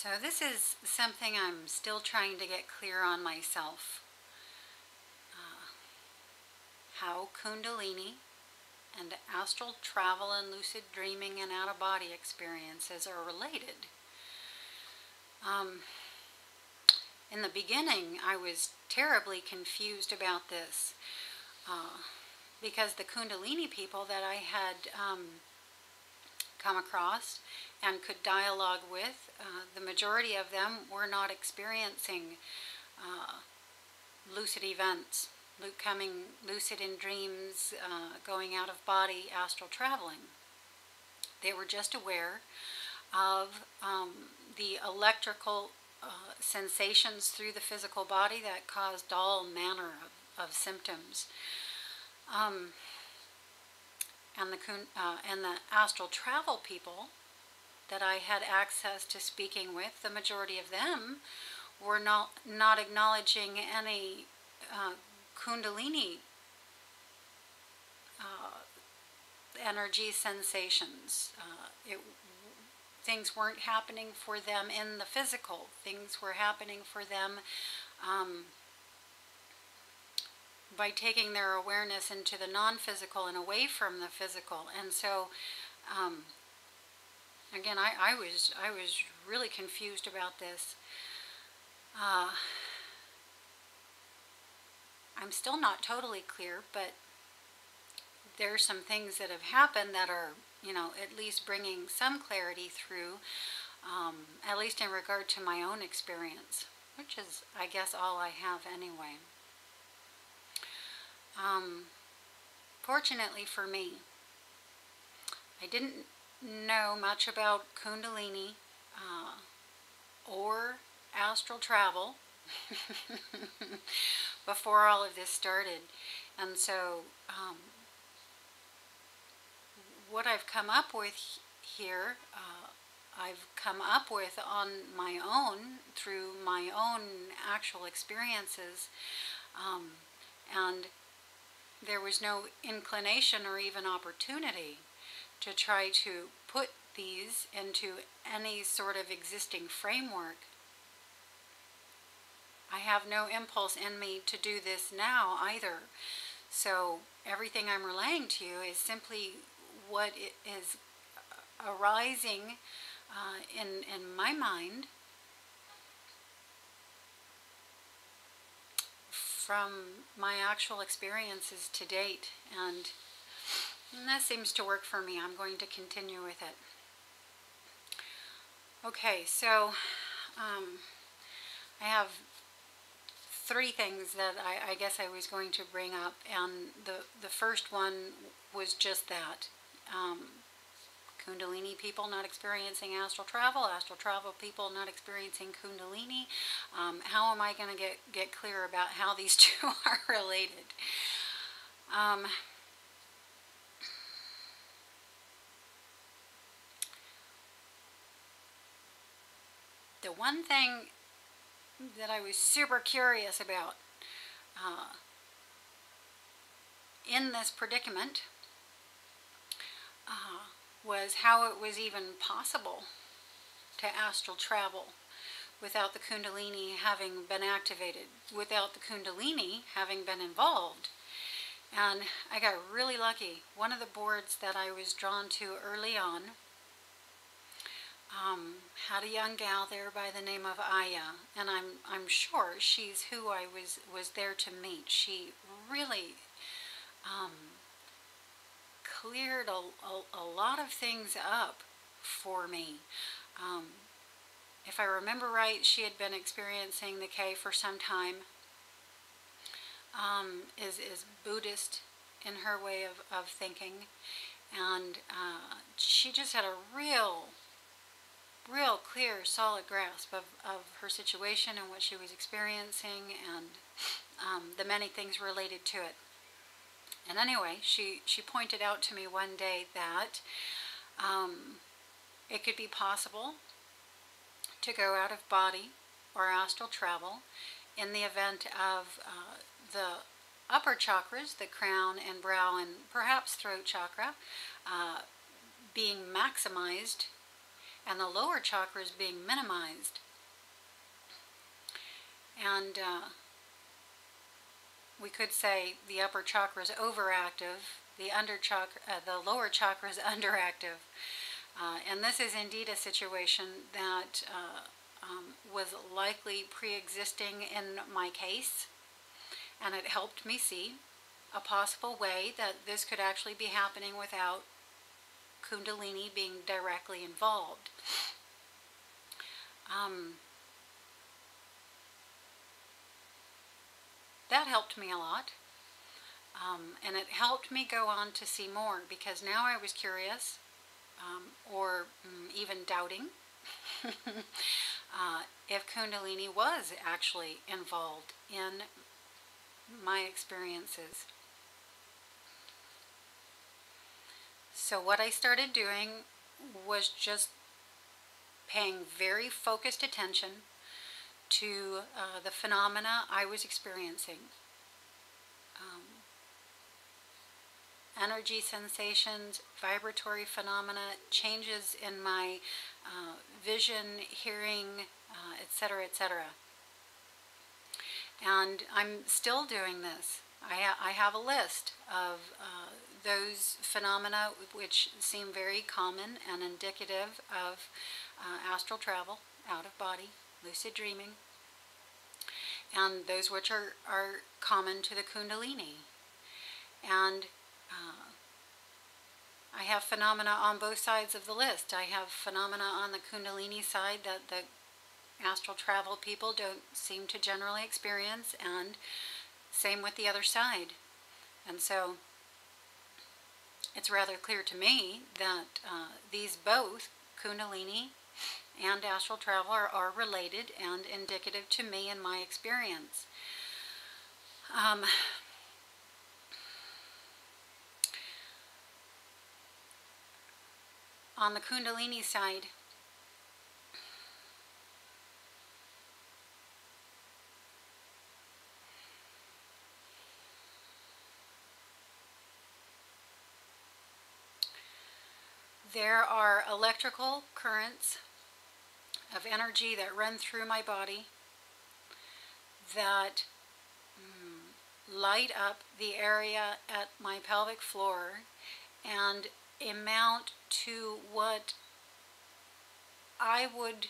So this is something I'm still trying to get clear on myself. How Kundalini and astral travel and lucid dreaming and out-of-body experiences are related. In the beginning, I was terribly confused about this because the Kundalini people that I had come across and could dialogue with, the majority of them were not experiencing lucid events, becoming lucid in dreams, going out of body, astral traveling. They were just aware of the electrical sensations through the physical body that caused all manner of symptoms. And the astral travel people that I had access to speaking with, the majority of them were not acknowledging any Kundalini energy sensations. Things weren't happening for them in the physical. Things were happening for them by taking their awareness into the non-physical and away from the physical. And so, again, I was really confused about this. I'm still not totally clear, but there are some things that have happened that are, at least bringing some clarity through, at least in regard to my own experience, which is, I guess, all I have anyway. Fortunately for me, I didn't know much about Kundalini or astral travel before all of this started. And so what I've come up with here, I've come up with on my own through my own actual experiences, and there was no inclination or even opportunity to try to put these into any sort of existing framework. I have no impulse in me to do this now either. So everything I'm relaying to you is simply what is arising in my mind from my actual experiences to date, and that seems to work for me. I'm going to continue with it. Okay, so I have three things that I guess I was going to bring up, and the first one was just that. Kundalini people not experiencing astral travel people not experiencing Kundalini. How am I going to get clear about how these two are related? The one thing that I was super curious about in this predicament was how it was even possible to astral travel without the Kundalini having been activated, without the Kundalini having been involved. And I got really lucky. One of the boards that I was drawn to early on had a young gal there by the name of Aya, and I'm sure she's who I was there to meet. She really cleared a lot of things up for me. If I remember right, she had been experiencing the K for some time. Is Buddhist in her way of thinking, and she just had a real clear, solid grasp of her situation and what she was experiencing, and the many things related to it. And anyway, she pointed out to me one day that it could be possible to go out of body or astral travel in the event of the upper chakras, the crown and brow and perhaps throat chakra, being maximized and the lower chakras being minimized. And we could say the upper chakra is overactive, the lower chakra is underactive. And this is indeed a situation that was likely pre-existing in my case, and it helped me see a possible way that this could actually be happening without Kundalini being directly involved. That helped me a lot, and it helped me go on to see more, because now I was curious, or even doubting, if Kundalini was actually involved in my experiences. So what I started doing was just paying very focused attention to the phenomena I was experiencing. Energy sensations, vibratory phenomena, changes in my vision, hearing, etc., etc. And I'm still doing this. I have a list of those phenomena which seem very common and indicative of astral travel, out of body, lucid dreaming, and those which are common to the Kundalini. And I have phenomena on both sides of the list. I have phenomena on the Kundalini side that the astral travel people don't seem to generally experience, and same with the other side. And so it's rather clear to me that these both, Kundalini and astral travel, are related and indicative to me in my experience. On the Kundalini side, there are electrical currents of energy that run through my body that light up the area at my pelvic floor and amount to what I would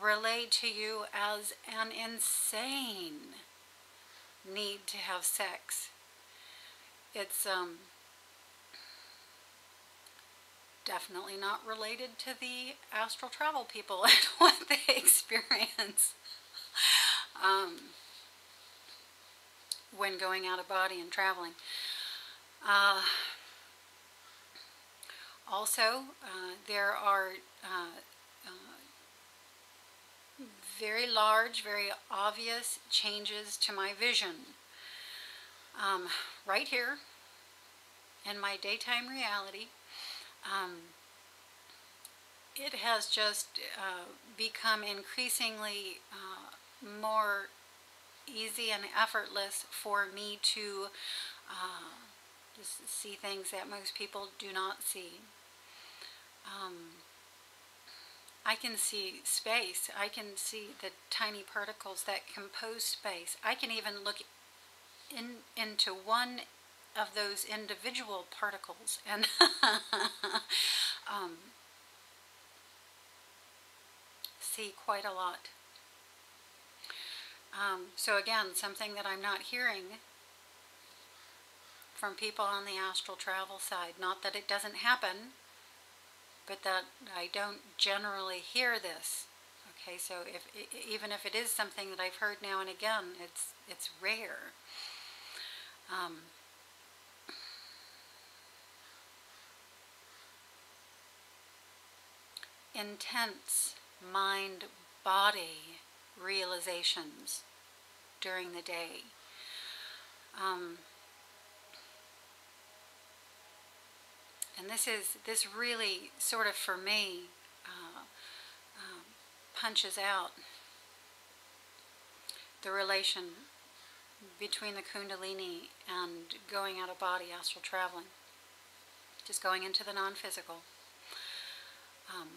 relate to you as an insane need to have sex. It's definitely not related to the astral travel people and what they experience when going out of body and traveling. Also, there are very large, very obvious changes to my vision. Right here, in my daytime reality, it has just become increasingly more easy and effortless for me to just see things that most people do not see. I can see space. I can see the tiny particles that compose space. I can even look into one of those individual particles and see quite a lot. So again, something that I'm not hearing from people on the astral travel side. Not that it doesn't happen, but that I don't generally hear this. Okay, so even if it is something that I've heard now and again, it's rare. Intense mind-body realizations during the day. And this really sort of, for me, punches out the relation between the Kundalini and going out of body, astral traveling, just going into the non-physical. um,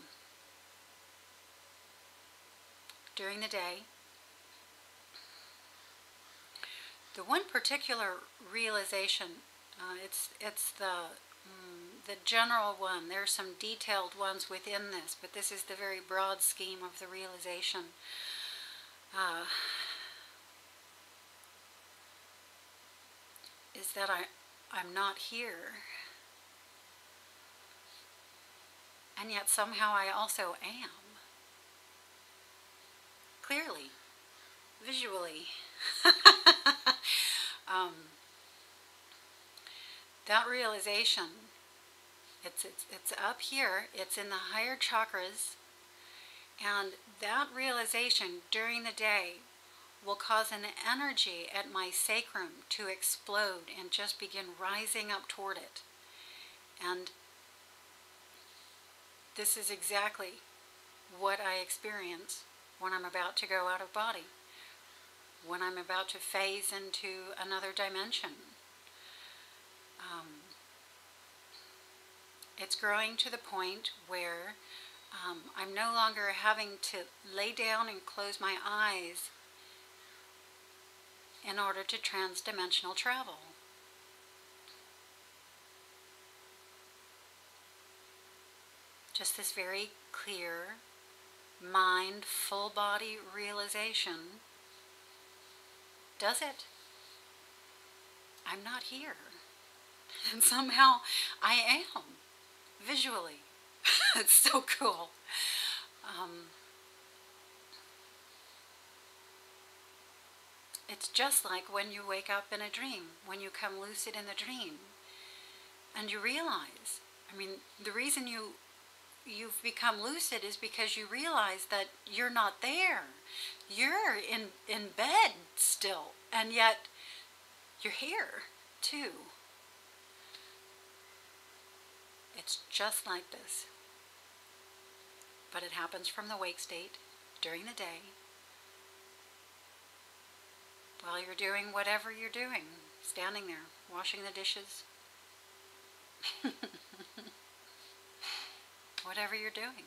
during the day. The one particular realization, it's the general one. There's some detailed ones within this, but this is the very broad scheme of the realization. Is that I'm not here. And yet somehow I also am. Clearly. Visually. That realization, it's up here, it's in the higher chakras, and that realization during the day will cause an energy at my sacrum to explode and just begin rising up toward it. And this is exactly what I experience when I'm about to go out of body, when I'm about to phase into another dimension. It's growing to the point where I'm no longer having to lay down and close my eyes in order to transdimensional travel. Just this very clear mind, full body realization. Does it? I'm not here. And somehow I am, visually. It's so cool. It's just like when you wake up in a dream, when you come lucid in the dream, and you realize, I mean, the reason you've become lucid is because you realize that you're not there. You're in bed still, and yet you're here too. It's just like this. But it happens from the wake state during the day, while you're doing whatever you're doing, standing there, washing the dishes, whatever you're doing.